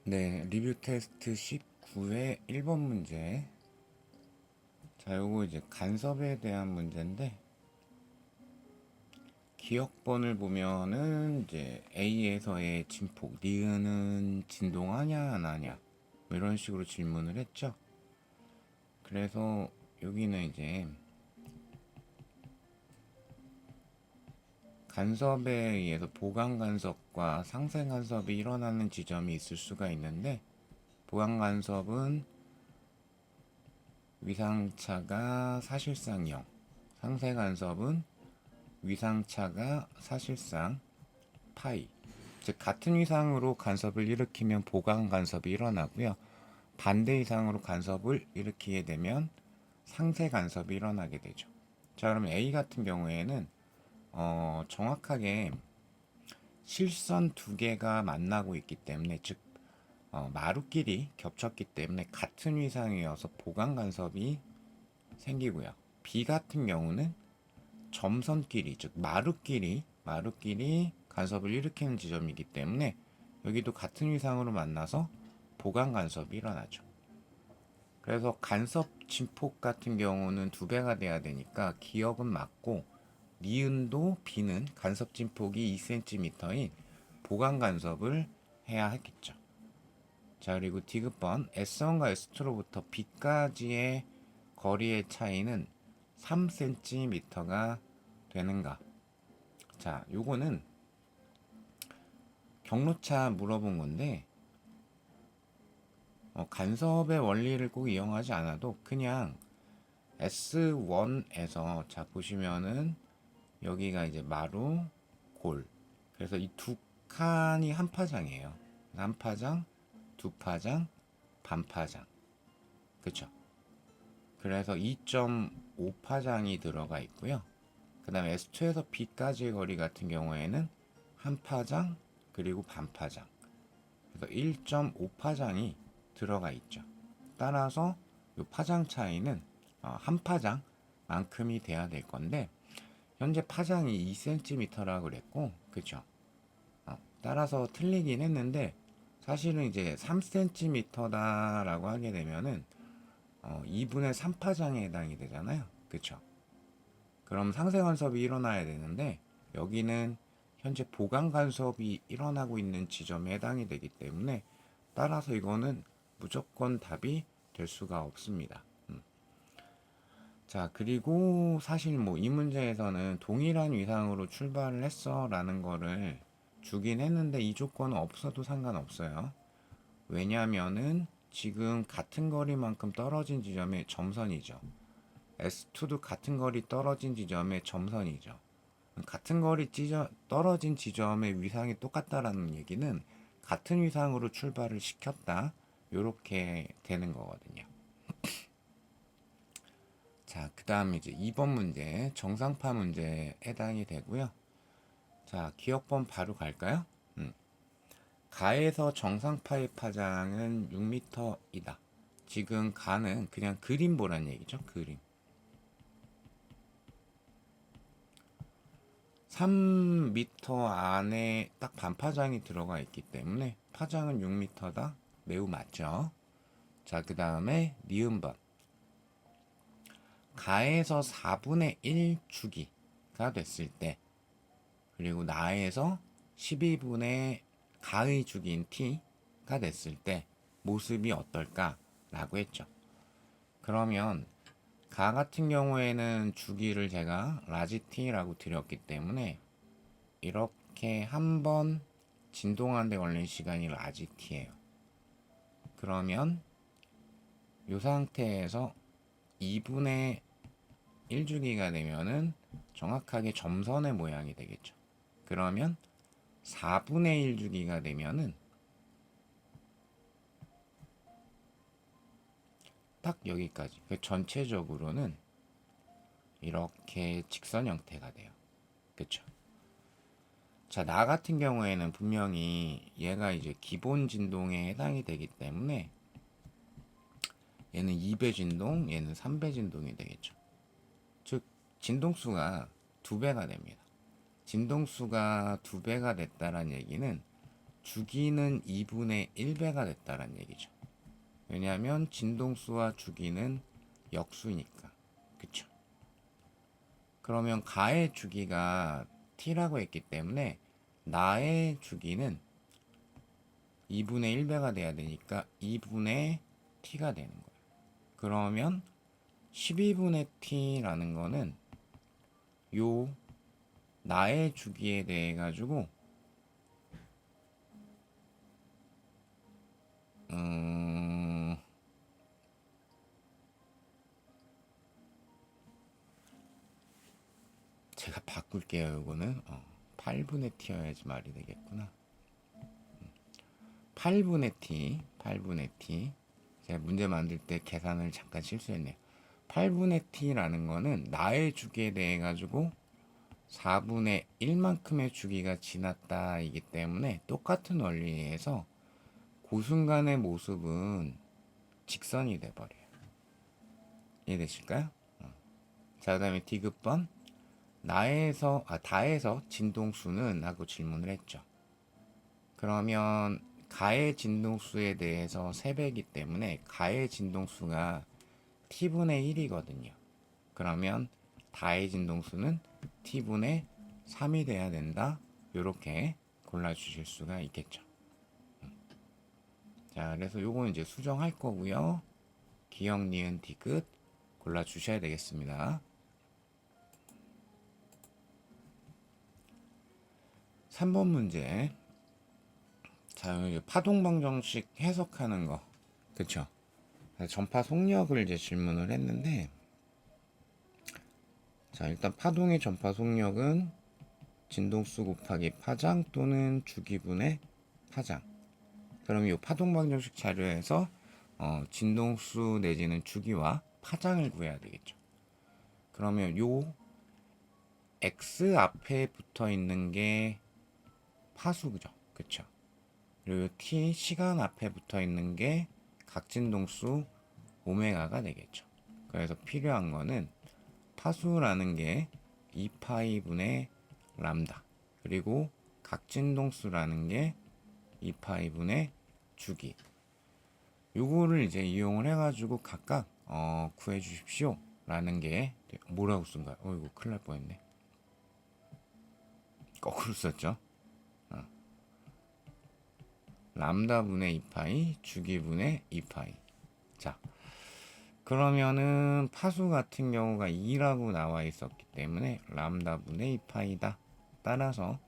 네, 리뷰 테스트 19의 1번 문제. 자, 요거 이제 간섭에 대한 문제인데, 기억번을 보면은 이제 A에서의 진폭, 니은은 진동하냐, 안 하냐, 뭐 이런 식으로 질문을 했죠. 그래서 여기는 이제 간섭에 의해서 보강 간섭과 상쇄 간섭이 일어나는 지점이 있을 수가 있는데, 보강 간섭은 위상차가 사실상 0, 상쇄 간섭은 위상차가 사실상 파이, 즉 같은 위상으로 간섭을 일으키면 보강 간섭이 일어나고요. 반대 위상으로 간섭을 일으키게 되면 상쇄 간섭이 일어나게 되죠. 자, 그러면 A 같은 경우에는 정확하게 실선 두 개가 만나고 있기 때문에, 즉 마루끼리 겹쳤기 때문에 같은 위상이어서 보강 간섭이 생기고요. B 같은 경우는 점선끼리, 즉 마루끼리 간섭을 일으키는 지점이기 때문에 여기도 같은 위상으로 만나서 보강 간섭이 일어나죠. 그래서 간섭 진폭 같은 경우는 2배가 돼야 되니까 기억은 맞고, 니은도 B는 간섭 진폭이 2cm인 보강 간섭을 해야 하겠죠. 자, 그리고 디귿번 S1과 S2로부터 B까지의 거리의 차이는 3cm가 되는가. 자, 요거는 경로차 물어본 건데, 간섭의 원리를 꼭 이용하지 않아도 그냥 S1에서, 자 보시면은 여기가 이제 마루 골, 그래서 이 두 칸이 한 파장이에요. 한 파장, 두 파장, 반 파장, 그쵸? 그래서 2.5파장이 들어가 있고요. 그 다음에 S2에서 B까지의 거리 같은 경우에는 한 파장 그리고 반 파장, 그래서 1.5파장이 들어가 있죠. 따라서 이 파장 차이는 한 파장만큼이 돼야 될 건데, 현재 파장이 2cm라고 그랬고, 그쵸? 따라서 틀리긴 했는데, 사실은 이제 3cm다라고 하게 되면은 2분의 3파장에 해당이 되잖아요. 그쵸? 그럼 상쇄 간섭이 일어나야 되는데, 여기는 현재 보강 간섭이 일어나고 있는 지점에 해당이 되기 때문에, 따라서 이거는 무조건 답이 될 수가 없습니다. 자, 그리고 사실 뭐 이 문제에서는 동일한 위상으로 출발을 했어 라는 거를 주긴 했는데, 이 조건은 없어도 상관없어요. 왜냐면은 지금 같은 거리만큼 떨어진 지점의 점선이죠. S2도 같은 거리 떨어진 지점의 점선이죠. 같은 거리 떨어진 지점의 위상이 똑같다라는 얘기는 같은 위상으로 출발을 시켰다, 요렇게 되는 거거든요. 자, 그 다음 이제 2번 문제, 정상파 문제에 해당이 되고요. 자, 기억번 바로 갈까요? 가에서 정상파의 파장은 6m이다. 지금 가는 그냥 그림 보란 얘기죠. 그림. 3m 안에 딱 반파장이 들어가 있기 때문에 파장은 6m다. 매우 맞죠. 자, 그 다음에 니은번. 가에서 4분의 1 주기가 됐을 때, 그리고 나에서 12분의 가의 주기인 t가 됐을 때 모습이 어떨까 라고 했죠. 그러면 가 같은 경우에는 주기를 제가 라지 t라고 드렸기 때문에 이렇게 한 번 진동하는 데 걸린 시간이 라지 t예요. 그러면 이 상태에서 2분의 1주기가 되면은 정확하게 점선의 모양이 되겠죠. 그러면 4분의 1주기가 되면은 딱 여기까지, 전체적으로는 이렇게 직선 형태가 돼요. 그쵸? 자, 나 같은 경우에는 분명히 얘가 이제 기본 진동에 해당이 되기 때문에 얘는 2배 진동, 얘는 3배 진동이 되겠죠. 즉 진동수가 2배가 됩니다. 진동수가 2배가 됐다는 얘기는 주기는 2분의 1배가 됐다는 얘기죠. 왜냐하면 진동수와 주기는 역수니까. 그쵸? 그러면 가의 주기가 t라고 했기 때문에 나의 주기는 2분의 1배가 돼야 되니까 2분의 t가 되는 거예요. 그러면 12분의 t라는 거는 요 나의 주기에 대해 가지고 제가 바꿀게요. 이거는 8분의 t여야지 말이 되겠구나. 8분의 t 제가 문제 만들 때 계산을 잠깐 실수했네요. 8분의 t라는 거는 나의 주기에 대해 가지고 4분의 1만큼의 주기가 지났다 이기 때문에 똑같은 원리에서 그 순간의 모습은 직선이 돼버려요. 이해되실까요? 자, 그 다음에 디귿번 다에서 진동수는 하고 질문을 했죠. 그러면 가의 진동수에 대해서 3배이기 때문에 가의 진동수가 t분의 1이거든요. 그러면 다의 진동수는 t분의 3이 돼야 된다. 이렇게 골라주실 수가 있겠죠. 자, 그래서 요거는 이제 수정할 거고요. 기역, 니은, 디귿 골라주셔야 되겠습니다. 3번 문제. 자, 파동방정식 해석하는 거. 그쵸? 전파 속력을 이제 질문을 했는데, 자, 일단 파동의 전파 속력은 진동수 곱하기 파장 또는 주기분의 파장. 그럼 이 파동방정식 자료에서 진동수 내지는 주기와 파장을 구해야 되겠죠. 그러면 요 x 앞에 붙어 있는 게 파수죠. 그쵸? 그리고 t 시간 앞에 붙어 있는 게 각진동수 오메가가 되겠죠. 그래서 필요한 거는 파수라는 게 2파이분의 람다, 그리고 각진동수라는 게 2파이분의 주기. 요거를 이제 이용을 해가지고 각각 구해 주십시오 라는 게 뭐라고 쓴가요? 이거 큰일 날 뻔했네. 거꾸로 썼죠. 람다분의 2파이, 주기분의 2파이. 자, 그러면은 파수 같은 경우가 2라고 나와 있었기 때문에 람다분의 2파이다. 따라서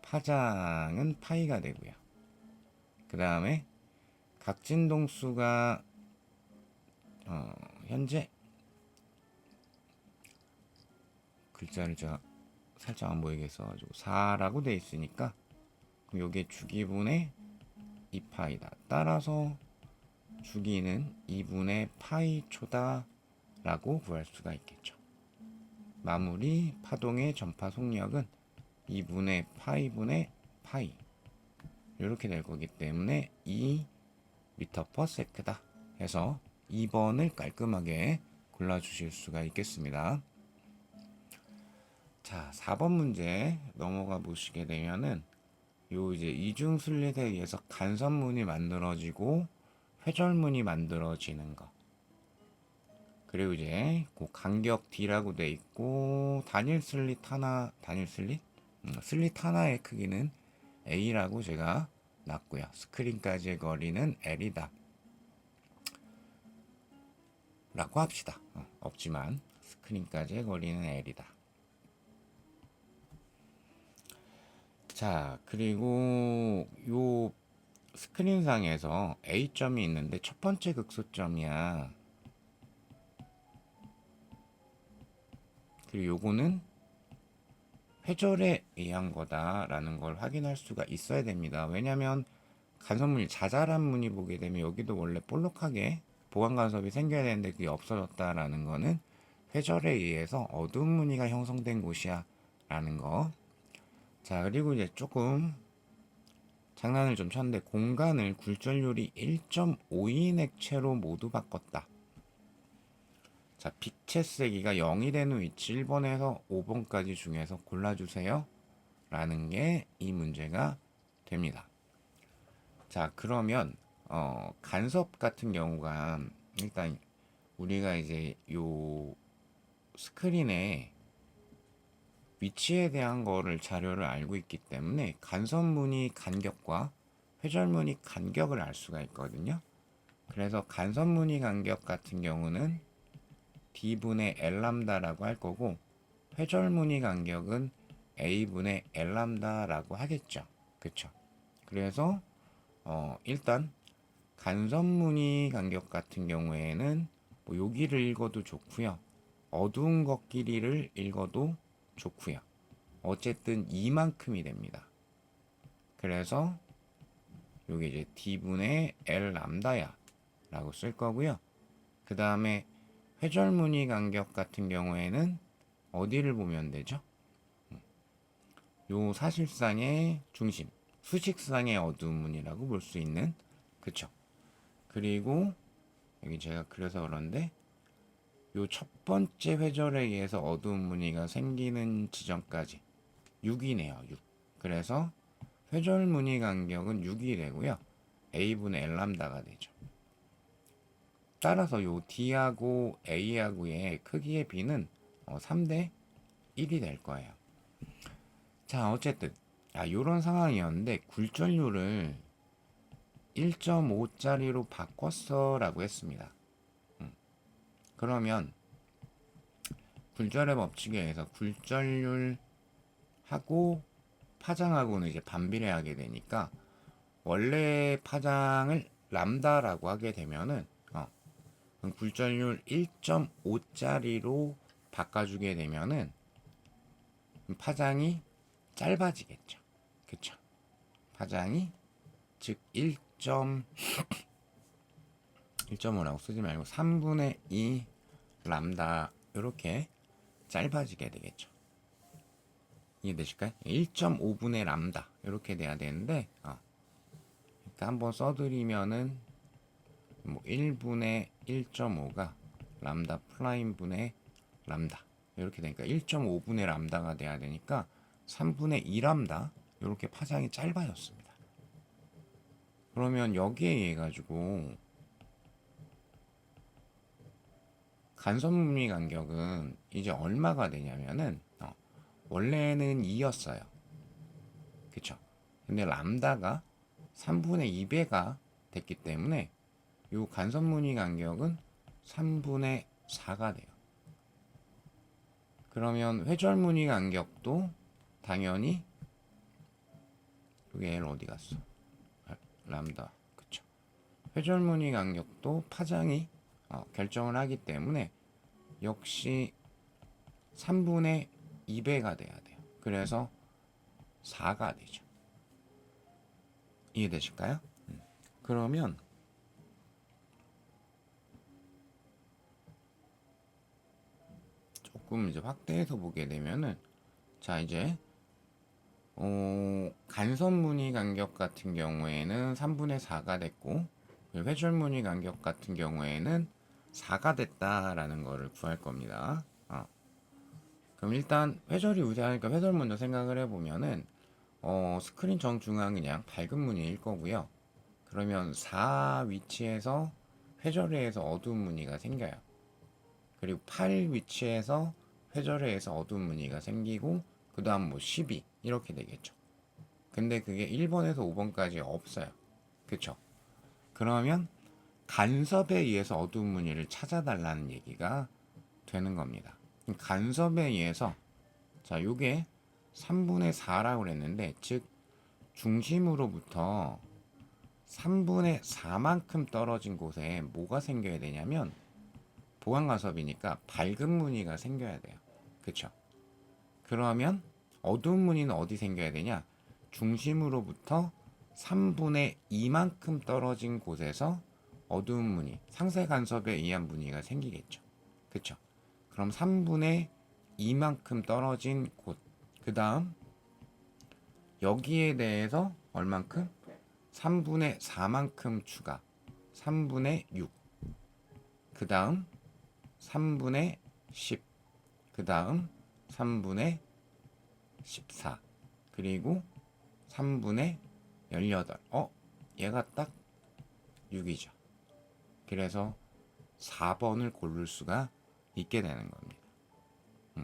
파장은 파이가 되고요. 그 다음에 각진동수가 현재 글자를 제가 살짝 안 보이게 써가지고 4라고 돼 있으니까 요게 주기분의 2파이다. 따라서 주기는 2분의 파이 초다 라고 구할 수가 있겠죠. 마무리 파동의 전파 속력은 2분의 파이분의 파이 이렇게 될 거기 때문에 2m/s다 해서 2번을 깔끔하게 골라주실 수가 있겠습니다. 자, 4번 문제 넘어가 보시게 되면은 요 이제 이중 슬릿에 의해서 간선문이 만들어지고 회절문이 만들어지는 거. 그리고 이제 그 간격 D라고 돼 있고 단일 슬릿 하나, 슬릿 하나의 크기는 A라고 제가 놨고요. 스크린까지의 거리는 L이다 라고 합시다. 없지만 스크린까지의 거리는 L이다. 자, 그리고 요 스크린상에서 A점이 있는데 첫 번째 극소점이야. 그리고 요거는 회절에 의한 거다라는 걸 확인할 수가 있어야 됩니다. 왜냐면 간섭문이 자잘한 문이 보게 되면 여기도 원래 볼록하게 보강 간섭이 생겨야 되는데 그게 없어졌다라는 거는 회절에 의해서 어두운 무늬가 형성된 곳이야 라는 거. 자, 그리고 이제 조금 장난을 좀 쳤는데 공간을 굴절률이 1.5인 액체로 모두 바꿨다. 자, 빛의 세기가 0이 되는 위치 1번에서 5번까지 중에서 골라주세요. 라는 게 이 문제가 됩니다. 자, 그러면 간섭 같은 경우가 일단 우리가 이제 요 스크린에 위치에 대한 거를 자료를 알고 있기 때문에 간섭무늬 간격과 회절무늬 간격을 알 수가 있거든요. 그래서 간섭무늬 간격 같은 경우는 D분의 L람다라고 할 거고 회절무늬 간격은 A분의 L람다라고 하겠죠. 그쵸? 그래서 일단 간섭무늬 간격 같은 경우에는 뭐 여기를 읽어도 좋고요. 어두운 것 길이를 읽어도 좋고요. 어쨌든 이만큼이 됩니다. 그래서 여기 이제 D분의 L 람다야 라고 쓸 거고요. 그 다음에 회절무늬 간격 같은 경우에는 어디를 보면 되죠? 요 사실상의 중심, 수직상의 어두운 무늬라고 볼 수 있는, 그쵸? 그리고 여기 제가 그래서 그런데 요 첫 번째 회절에 의해서 어두운 무늬가 생기는 지점까지 6이네요. 6. 그래서 회절 무늬 간격은 6이 되고요. A분의 L람다가 되죠. 따라서 요 D하고 A하고의 크기의 비는 3대 1이 될 거예요. 자, 어쨌든 요런 상황이었는데 굴절률을 1.5짜리로 바꿨어 라고 했습니다. 그러면 굴절의 법칙에 의해서 굴절률하고 파장하고는 이제 반비례하게 되니까 원래 파장을 람다라고 하게 되면은 그럼 굴절률 1.5짜리로 바꿔주게 되면은 파장이 짧아지겠죠. 그쵸? 파장이 즉 1.5라고 쓰지 말고 3분의 2 람다 이렇게 짧아지게 되겠죠. 이해되실까요? 1.5분의 람다 이렇게 돼야 되는데 그러니까 한번 써드리면은 뭐 1분의 1.5가 람다 프라임 분의 람다 이렇게 되니까 1.5분의 람다가 돼야 되니까 3분의 2 람다 이렇게 파장이 짧아졌습니다. 그러면 여기에 의해 가지고 간섭무늬 간격은 이제 얼마가 되냐면은 원래는 2였어요. 그쵸? 근데 람다가 3분의 2배가 됐기 때문에 이 간섭무늬 간격은 3분의 4가 돼요. 그러면 회절무늬 간격도 당연히 여기 L 어디 갔어? 람다. 그쵸? 회절무늬 간격도 파장이 결정을 하기 때문에 역시 3분의 2배가 돼야 돼요. 그래서 4가 되죠. 이해되실까요? 그러면 조금 이제 확대해서 보게 되면은 자 이제 간섭무늬 간격 같은 경우에는 3분의 4가 됐고 회절무늬 간격 같은 경우에는 4가 됐다라는 거를 구할 겁니다. 그럼 일단 회절이 우세하니까 회절 먼저 생각을 해보면은 스크린 정중앙이 그냥 밝은 무늬일 거고요. 그러면 4 위치에서 회절에 의해서 어두운 무늬가 생겨요. 그리고 8 위치에서 회절에 의해서 어두운 무늬가 생기고 그 다음 뭐 12 이렇게 되겠죠. 근데 그게 1번에서 5번까지 없어요. 그쵸? 그러면 간섭에 의해서 어두운 무늬를 찾아달라는 얘기가 되는 겁니다. 간섭에 의해서 자 요게 3분의 4라고 그랬는데 즉 중심으로부터 3분의 4만큼 떨어진 곳에 뭐가 생겨야 되냐면 보강간섭이니까 밝은 무늬가 생겨야 돼요. 그쵸? 그러면 어두운 무늬는 어디 생겨야 되냐? 중심으로부터 3분의 2만큼 떨어진 곳에서 어두운 무늬, 상세 간섭에 의한 무늬가 생기겠죠. 그쵸? 그럼 3분의 2만큼 떨어진 곳, 그 다음 여기에 대해서 얼만큼? 3분의 4만큼 추가, 3분의 6. 그 다음 3분의 10, 그 다음 3분의 14, 그리고 3분의 18. 얘가 딱 6이죠. 그래서 4번을 고를 수가 있게 되는 겁니다.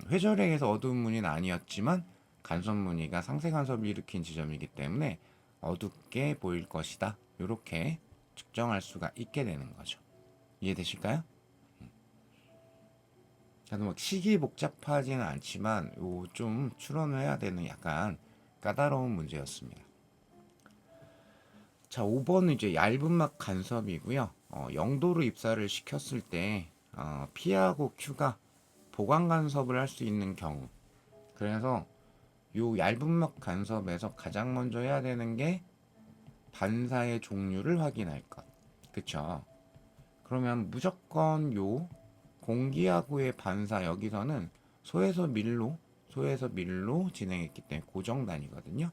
회절행에서 어두운 무늬는 아니었지만 간섭 무늬가 상세 간섭을 일으킨 지점이기 때문에 어둡게 보일 것이다. 이렇게 측정할 수가 있게 되는 거죠. 이해되실까요? 그래서 뭐 식이 복잡하지는 않지만 요 좀 추론을 해야 되는 약간 까다로운 문제였습니다. 자, 5번은 이제 얇은 막 간섭이고요. 0도로 입사를 시켰을 때 P하고 Q가 보강 간섭을 할 수 있는 경우. 그래서 요 얇은 막 간섭에서 가장 먼저 해야 되는 게 반사의 종류를 확인할 것. 그쵸? 그러면 무조건 요 공기하고의 반사 여기서는 소에서 밀로 진행했기 때문에 고정 단위거든요.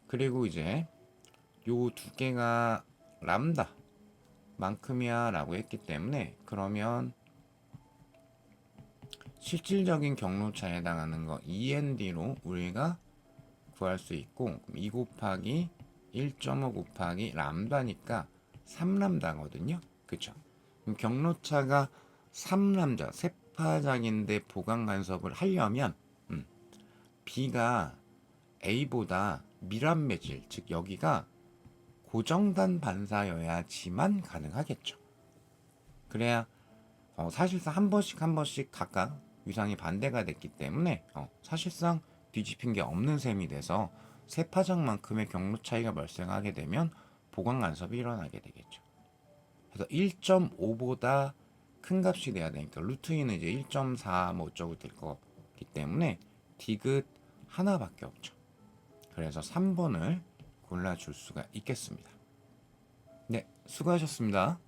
그리고 이제 요 두 개가 람다 만큼이야 라고 했기 때문에 그러면 실질적인 경로차에 해당하는 거 END로 우리가 구할 수 있고 2 곱하기 1.5 곱하기 람다니까 3람다거든요. 그쵸? 그럼 경로차가 3람다 세파장인데 보강 간섭을 하려면 B가 A보다 밀환매질 즉 여기가 고정단 반사여야지만 가능하겠죠. 그래야 사실상 한 번씩 각각 위상이 반대가 됐기 때문에 사실상 뒤집힌 게 없는 셈이 돼서 세파장만큼의 경로 차이가 발생하게 되면 보강 간섭이 일어나게 되겠죠. 그래서 1.5보다 큰 값이 돼야 되니까 루트 2는 이제 1.4 뭐 어쩌고 될 거기 때문에 디귿 하나밖에 없죠. 그래서 3번을 골라줄 수가 있겠습니다. 네, 수고하셨습니다.